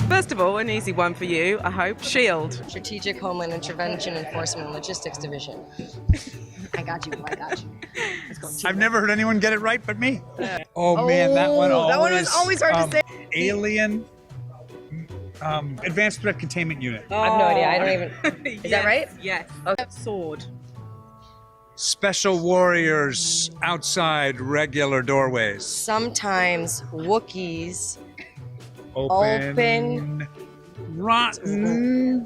First of all, an easy one for you, I hope. SHIELD. Strategic Homeland Intervention Enforcement and Logistics Division. I got you. Let's go. I've never heard anyone get it right but me. Oh man, that one was always hard to say. Alien Advanced Threat Containment Unit. I have no idea. I don't even. Is that right? Yes. Okay. Sword. Special warriors outside regular doorways. Sometimes Wookiees Open rotten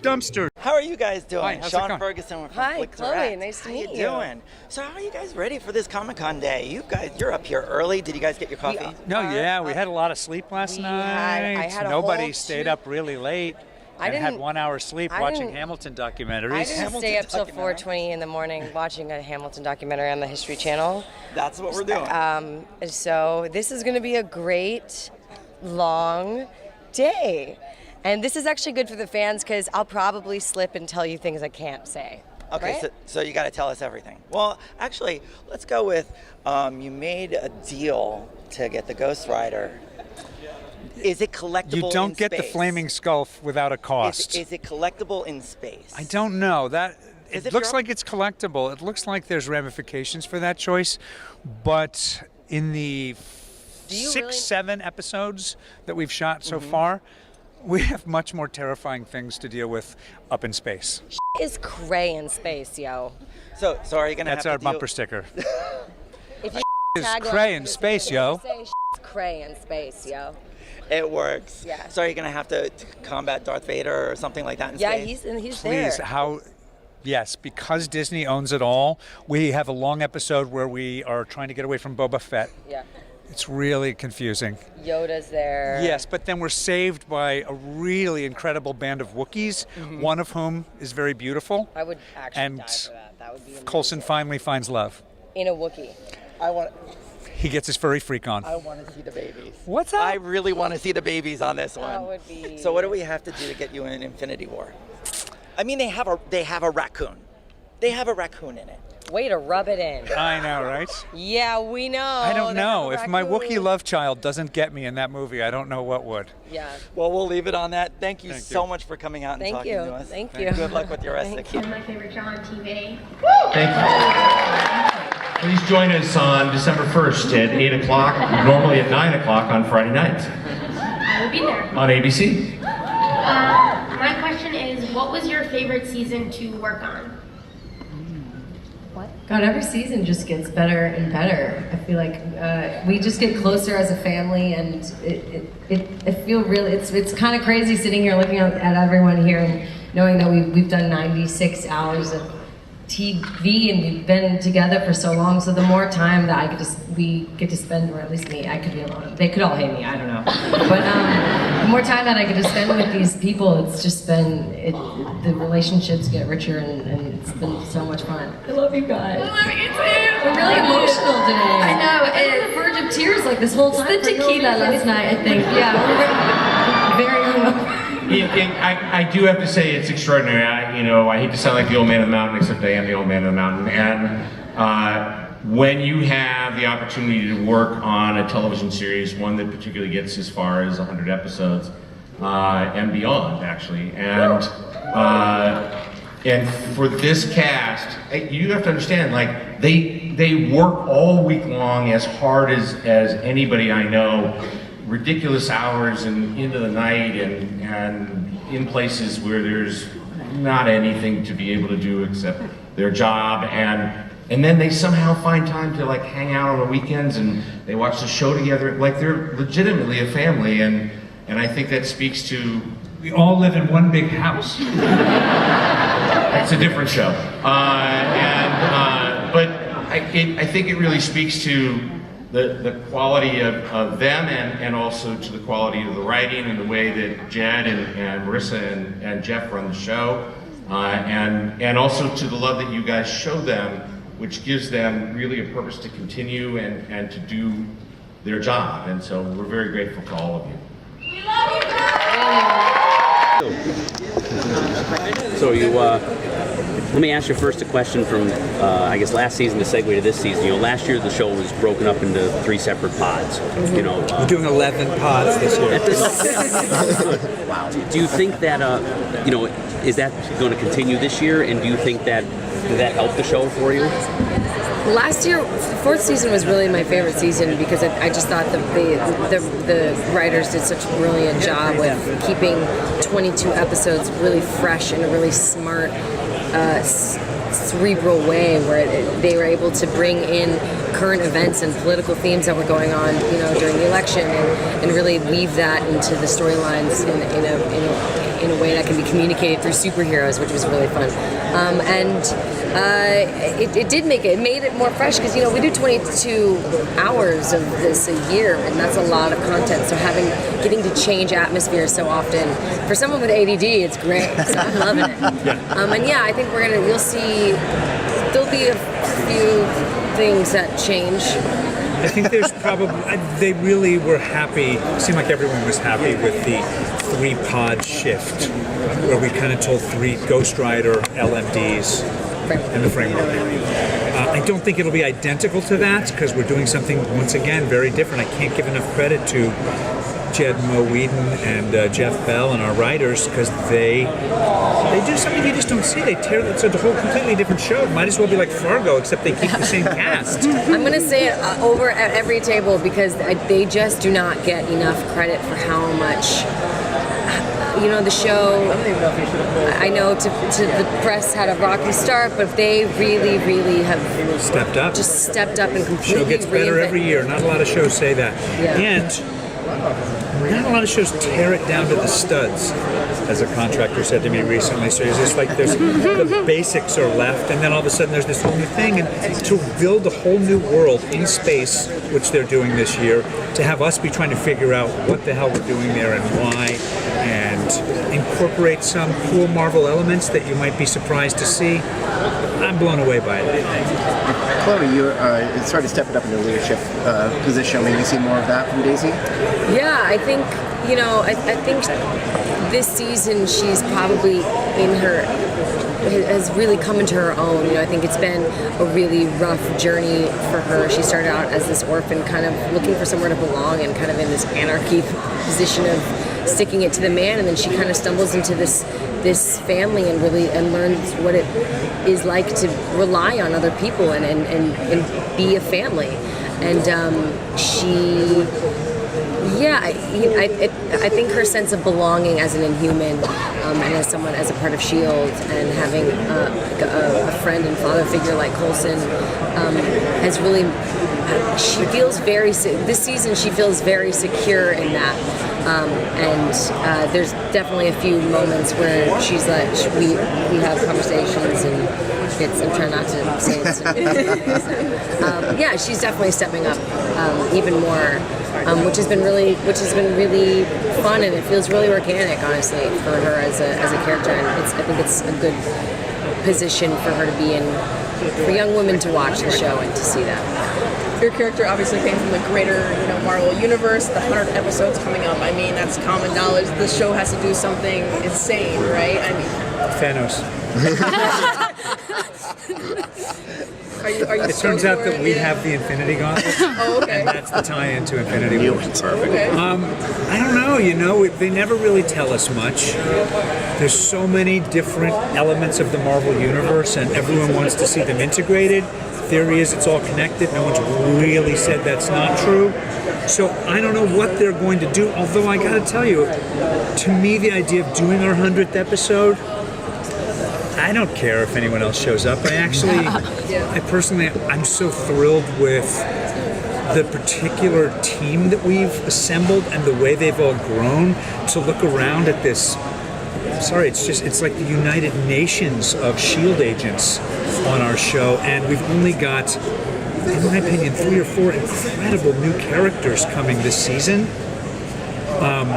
dumpster. How are you guys doing? Hi, how's it Sean going? Ferguson from Hi, Flick Chloe. Direct. Nice to How meet you. doing? So how are you guys ready for this ComicCon day? You're up here early. Did you guys get your coffee? No, yeah, we had a lot of sleep last night. I had a Nobody whole stayed up really late. I had 1 hour sleep watching Hamilton documentaries. I didn't stay up till 4:20 in the morning watching a Hamilton documentary on the History Channel. That's what we're doing. So this is going to be a great, long day. And this is actually good for the fans because I'll probably slip and tell you things I can't say. Okay, right? so you got to tell us everything. Well, actually, let's go with you made a deal to get the Ghost Rider. Is it collectible in space? You don't get the flaming skull without a cost. Is it collectible in space? I don't know. Is It looks like it's collectible. It looks like there's ramifications for that choice. But in the 7 episodes that we've shot so far, we have much more terrifying things to deal with up in space. Is cray in space, yo. So are you going to have That's to our deal... bumper sticker. If you Is tagline cray in this, space, you yo. say cray in space, yo. It works. Yeah. So are you going to have to combat Darth Vader or something like that in Yeah, space? he's there. Please, yes, because Disney owns it all, we have a long episode where we are trying to get away from Boba Fett. Yeah. It's really confusing. Yoda's there. Yes, but then we're saved by a really incredible band of Wookiees, one of whom is very beautiful. I would actually And die for that. That would be amazing. Coulson finally finds love. In a Wookiee. He gets his furry freak on. I want to see the babies. What's up? I really want to see the babies on this one. That would be... So what do we have to do to get you in Infinity War? I mean, they have a raccoon. They have a raccoon in it. Way to rub it in. I know, right? Yeah, we know. I don't They know. have If a my raccoon. Wookiee love child doesn't get me in that movie, I don't know what would. Yeah. Well, we'll leave it on that. Thank you Thank so you. much for coming out and Thank talking you. to us. Thank you. Good luck with your rest of the Thank camp. My favorite show on TV. Thank you. Please join us on December 1st at 8 o'clock, normally at 9 o'clock on Friday nights I will be there. on ABC. My question is, what was your favorite season to work on? God, every season just gets better and better. I feel like we just get closer as a family, and I feel really, it's kind of crazy sitting here looking at everyone here and knowing that we've done 96 hours of TV and we've been together for so long. So the more time that we get to spend, or at least me, I could be alone. They could all hate me, I don't know. But the more time that I get to spend with these people, it's just been, the relationships get richer and it's been so much fun. I love you guys. I love you too. We're really emotional today. I know. I'm on the verge of tears like this whole time. The tequila last night, I think. Yeah, we're very emotional. I do have to say it's extraordinary. I hate to sound like the old man of the mountain, except I am the old man of the mountain. And when you have the opportunity to work on a television series, one that particularly gets as far as 100 episodes and beyond, actually, and for this cast, you have to understand, like they work all week long as hard as anybody I know. Ridiculous hours and into the night and in places where there's not anything to be able to do except their job, and then they somehow find time to like hang out on the weekends and they watch the show together, like they're legitimately a family, and I think that speaks to... We all live in one big house. It's a different show, but I think it really speaks to the quality of them and also to the quality of the writing and the way that Jed and Marissa and Jeff run the show, and also to the love that you guys show them, which gives them really a purpose to continue and to do their job. And so we're very grateful to all of you. We love you guys! So you Let me ask you first a question from, I guess, last season to segue to this season. Last year the show was broken up into 3 separate pods. We're doing 11 pods this year. Wow. Do you think that, is that going to continue this year? And do you think that, did that help the show for you? Last year, the 4th season was really my favorite season because I just thought the writers did such a brilliant job with keeping 22 episodes really fresh in a really smart, cerebral way, where they were able to bring in current events and political themes that were going on, during the election, and really weave that into the storylines in a way that can be communicated through superheroes, which was really fun. It made it more fresh because we do 22 hours of this a year, and that's a lot of content. So getting to change atmosphere so often for someone with ADD, it's great. So I'm loving it. I think we'll see. There'll be a few things that change. I think there's they really were happy, seemed like everyone was happy with the 3-pod shift, where we kind of told 3 Ghost Rider LMDs and the framework. I don't think it'll be identical to that, because we're doing something, once again, very different. I can't give enough credit to Jed Mo Whedon and Jeff Bell and our writers, because they do something you just don't see. It's a whole completely different show. Might as well be like Fargo, except they keep the same cast. I'm going to say it over at every table, because they just do not get enough credit for how much the show. I know to the press had a rocky start, but they really, really have stepped up. Just stepped up and completely. Show gets better every year. Not a lot of shows say that. Yeah. And not a lot of shows tear it down to the studs, as a contractor said to me recently. So it's just like the basics are left, and then all of a sudden there's this whole new thing. And to build a whole new world in space, which they're doing this year, to have us be trying to figure out what the hell we're doing there and why, and incorporate some cool Marvel elements that you might be surprised to see. I'm blown away by it. Chloe, you started stepping up in the leadership position. Maybe see more of that from Daisy? Yeah, I think, I think this season she's probably has really come into her own. I think it's been a really rough journey for her. She started out as this orphan, kind of looking for somewhere to belong and kind of in this anarchy position of sticking it to the man, and then she kind of stumbles into this family and learns what it is like to rely on other people and be a family. And I think her sense of belonging as an Inhuman, and as a part of S.H.I.E.L.D., and having a friend and father figure like Coulson, has really. She feels this season she feels very secure in that. And there's definitely a few moments where she's like, we have conversations, and I'm trying not to say it. She's definitely stepping up even more, which has been really fun, and it feels really organic, honestly, for her as a character. And I think it's a good position for her to be in, for young women to watch the show and to see that. Your character obviously came from the greater, Marvel universe. The 100 episodes coming up. I mean, that's common knowledge. The show has to do something insane, right? I mean, Thanos. Are you it turns out that we have the Infinity Gauntlet. Oh, okay. And that's the tie-in to Infinity War. Okay. I don't know. They never really tell us much. There's so many different elements of the Marvel universe, and everyone wants to see them integrated. Theory is it's all connected. No one's really said that's not true. So I don't know what they're going to do, although I gotta tell you, to me the idea of doing our 100th episode, I don't care if anyone else shows up. I'm so thrilled with the particular team that we've assembled and the way they've all grown to look around at this. It's like the United Nations of S.H.I.E.L.D. agents on our show, and we've only got, in my opinion, 3 or 4 incredible new characters coming this season.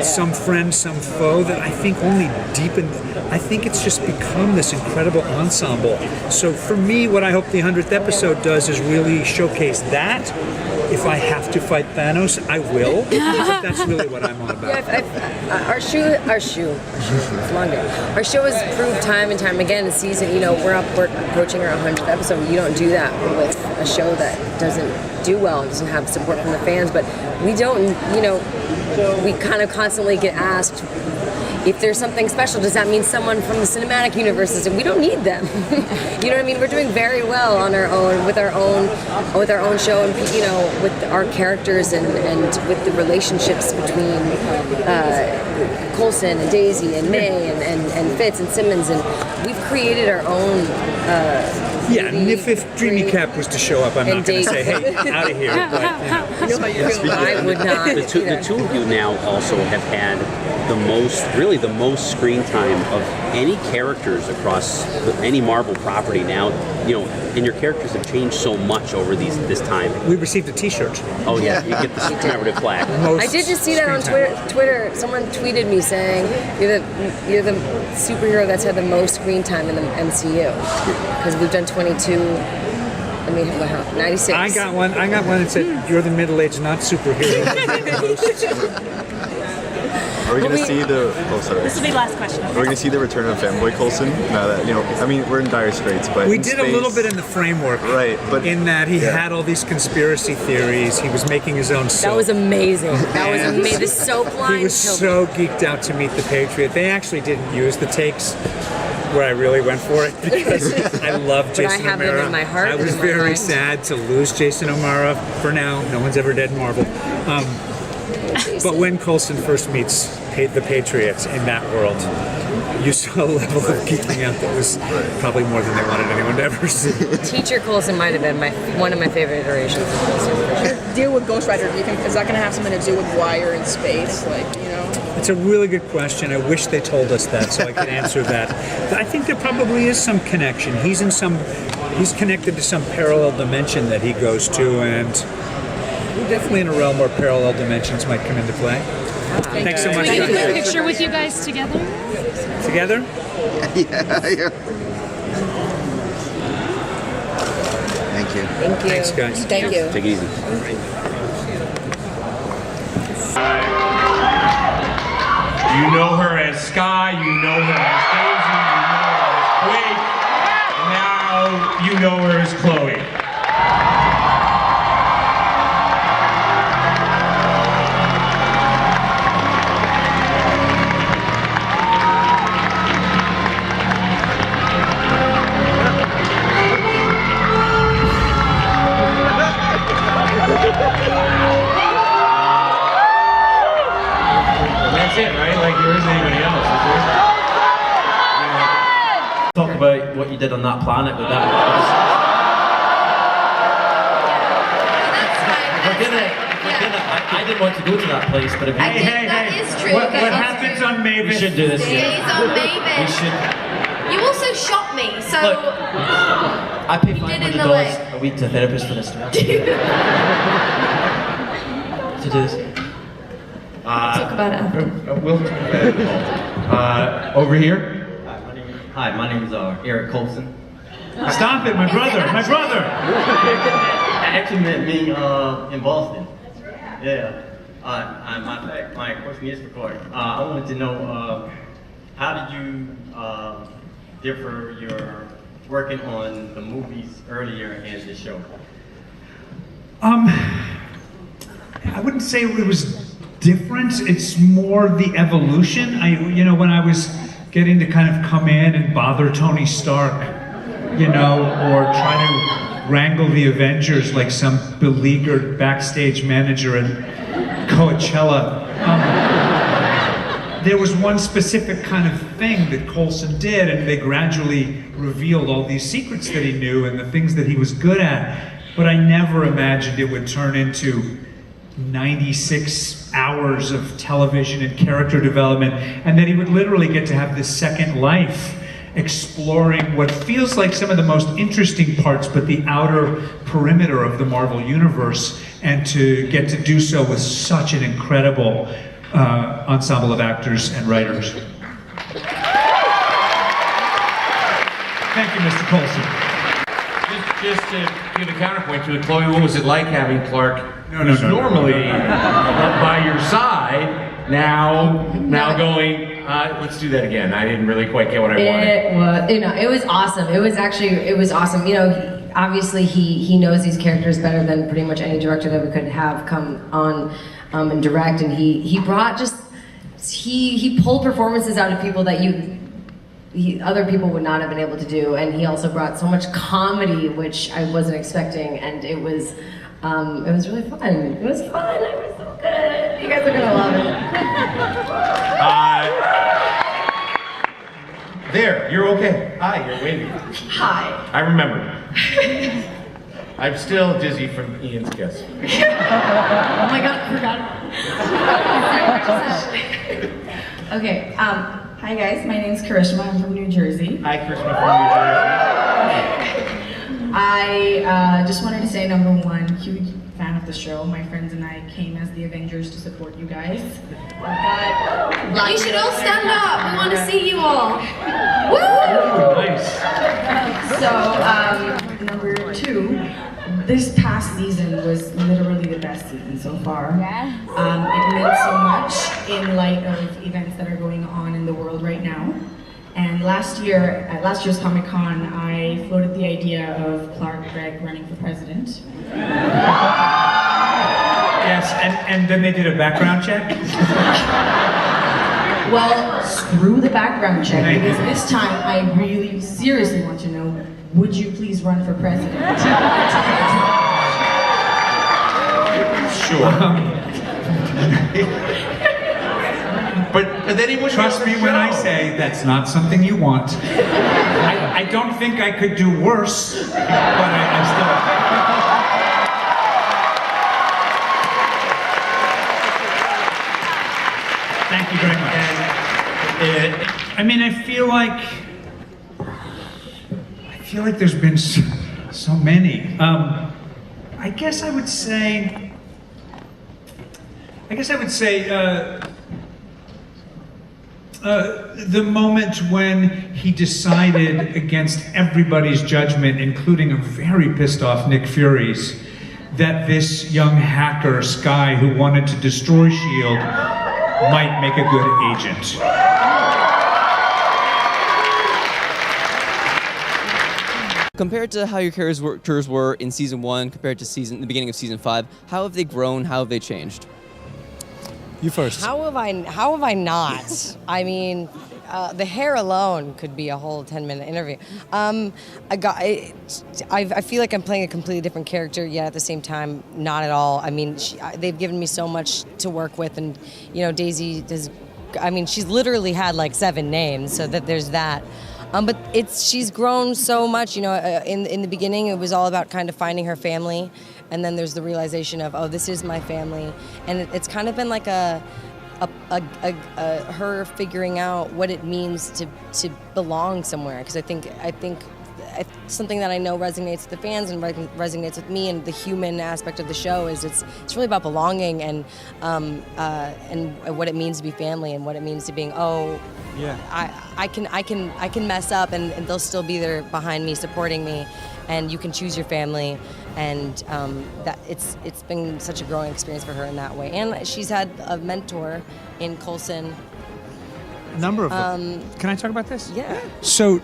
Some friend, some foe, that I think only deepen. I think it's just become this incredible ensemble. So for me, what I hope the 100th episode does is really showcase that. If I have to fight Thanos, I will. But that's really what I'm on lot about. Our show has proved time and time again this season. You know, we're approaching our 100th episode. You don't do that with a show that doesn't do well and doesn't have support from the fans. But we don't, you know, we kind of constantly get asked if there's something special. Does that mean someone from the cinematic universe is? We don't need them. You know what I mean? We're doing very well on our own with our own show, and you know, with our characters and with the relationships between Coulson and Daisy and May and Fitz and Simmons, and we've created our own. And if Dreamy Cap was to show up, I'm not going to say, hey, out of here. But, I would not. The two of you now also have had the most screen time of any characters across any Marvel property now, you know, and your characters have changed so much over this time. We received a T-shirt. Oh yeah, you get the commemorative flag. I did just see that on Twitter. Someone tweeted me saying you're the superhero that's had the most screen time in the MCU, because we've done 22. I mean, 96. I got one that said you're the middle-aged not superhero. Are we going to see the? Oh, sorry. This will be the last question. Are we going to see the return of Fanboy Coulson? Now that, you know, I mean, we're in dire straits, but we did a little bit in the framework, right? But in that he had all these conspiracy theories. He was making his own soap. That was amazing. That was amazing. The soap line. He was so geeked out to meet the Patriot. They actually didn't use the takes where I really went for it, because I love Jason O'Mara. But I have them in my heart. I was very sad to lose Jason O'Mara. For now, no one's ever dead in Marvel. But when Coulson first meets the Patriots in that world, you saw a level of geeking out that was probably more than they wanted anyone to ever see. Teacher Coulson might have been one of my favorite iterations of Coulson. Deal with Ghost Rider, is that going to have something to do with Wire and space? Like, you know? It's a really good question. I wish they told us that so I could answer that. I think there probably is some connection. He's connected to some parallel dimension that he goes to, and definitely in a realm where parallel dimensions might come into play. Thanks so much. Can we get a picture with you guys together? Together? Yeah. Thank you. Thank you. Thanks, guys. Thank you. Take it easy. You know her as Sky, you know her as Daisy, you know her as Quake, now you know her as Chloe. That's it, right? Like there isn't anybody else, is there? Yeah. Talk about what you did on that planet with that. I didn't want to go to that place, but if you... That is true. What happens on Maven? We should do this again. Stays on Maven. We should... You also shot me, so... Look, I pay $500 a week to a therapist for this. To do this. Talk about it. Over here. Hi, my name is Eric Coulson. Stop it, my brother! My brother! I actually met me in Boston. Yeah. My question is for Clark. I wanted to know how did you differ your working on the movies earlier and the show? I wouldn't say it was different. It's more the evolution. When I was getting to kind of come in and bother Tony Stark, or try to wrangle the Avengers like some beleaguered backstage manager at Coachella. There was one specific kind of thing that Coulson did, and they gradually revealed all these secrets that he knew and the things that he was good at. But I never imagined it would turn into 96 hours of television and character development, and that he would literally get to have this second life exploring what feels like some of the most interesting parts, but the outer perimeter of the Marvel Universe, and to get to do so with such an incredible ensemble of actors and writers. Thank you, Mr. Coulson. Just to give a counterpoint to it, Chloe, what was it like having Clark, No. normally by your side, Now going, let's do that again. I didn't really quite get what I wanted. It was awesome. It was awesome. You know, obviously he knows these characters better than pretty much any director that we could have come on and direct, and he brought he pulled performances out of people that other people would not have been able to do, and he also brought so much comedy, which I wasn't expecting, and it was really fun. It was fun. It was so good. You guys are gonna love it. There, you're okay. Hi, you're waving. Hi. I remember. I'm still dizzy from Ian's kiss. Oh my god, I forgot. Okay, hi guys, my name's Karishma, I'm from New Jersey. Hi, Karishma from New Jersey. I just wanted to say, number one, huge fan of the show. My friends and I came as the Avengers to support you guys. You should all stand up. We want to see you all. Woo! Nice. So, number two, this past season was literally the best season so far. It meant so much in light of events that are going on in the world right now. And last year, at last year's ComicCon, I floated the idea of Clark Gregg running for president. Yes, and then they did a background check? Well, screw the background check, because this time I really seriously want to know, would you please run for president? Sure. But then he would trust me when I say that's not something you want. I don't think I could do worse, but I still. Thank you very much. I mean, I feel like there's been so many. I guess I would say. The moment when he decided against everybody's judgment, including a very pissed off Nick Fury's, that this young hacker, Sky, who wanted to destroy S.H.I.E.L.D., might make a good agent. Compared to how your characters were in season 1, compared to the beginning of season 5, how have they grown? How have they changed? You first. How have I not? I mean, the hair alone could be a whole 10-minute interview. I feel like I'm playing a completely different character, yet at the same time, not at all. I mean, they've given me so much to work with, and you know, Daisy does. I mean, she's literally had like 7 names, so that there's that. But she's grown so much. You know, in the beginning, it was all about kind of finding her family. And then there's the realization of, oh, this is my family, and it's kind of been like her figuring out what it means to belong somewhere. Because I think something that I know resonates with the fans and resonates with me, and the human aspect of the show is it's really about belonging and what it means to be family and what it means to being I can mess up and they'll still be there behind me, supporting me. And you can choose your family, and that it's been such a growing experience for her in that way. And she's had a mentor in Coulson. A number of them. Can I talk about this? Yeah. So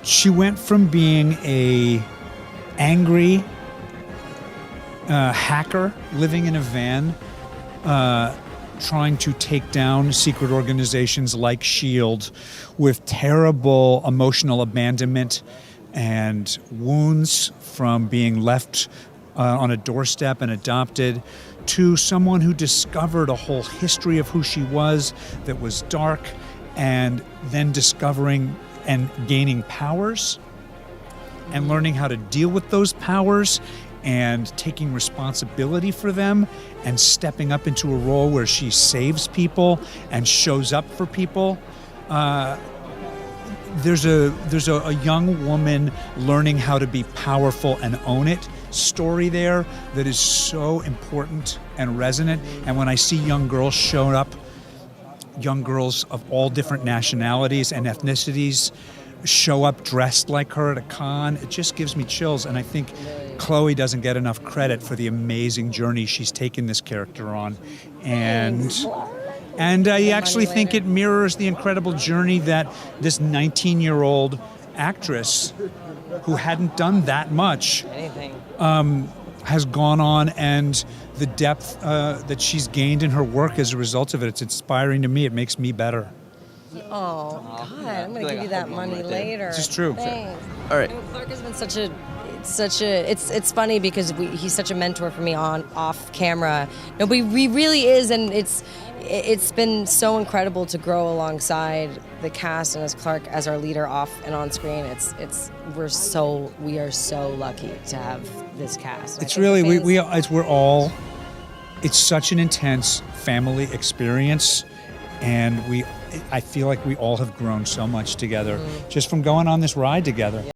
she went from being a angry hacker living in a van, trying to take down secret organizations like S.H.I.E.L.D. with terrible emotional abandonment and wounds from being left on a doorstep and adopted, to someone who discovered a whole history of who she was that was dark, and then discovering and gaining powers and learning how to deal with those powers and taking responsibility for them and stepping up into a role where she saves people and shows up for people. There's a young woman learning how to be powerful and own it story there that is so important and resonant. And when I see young girls show up, young girls of all different nationalities and ethnicities show up dressed like her at a con, it just gives me chills. And I think Chloe doesn't get enough credit for the amazing journey she's taken this character on. And And I actually think it mirrors the incredible journey that this 19-year-old actress who hadn't done that much has gone on, and the depth that she's gained in her work as a result of it. It's inspiring to me. It makes me better. Oh, God, I'm going to give you that money later. This is true. Thanks. All right. Clark has been it's funny because he's such a mentor for me off camera. No, but he really is, and it's been so incredible to grow alongside the cast and as Clark as our leader off and on screen. We are so lucky to have this cast. It's really we're all. It's such an intense family experience, and I feel like we all have grown so much together just from going on this ride together.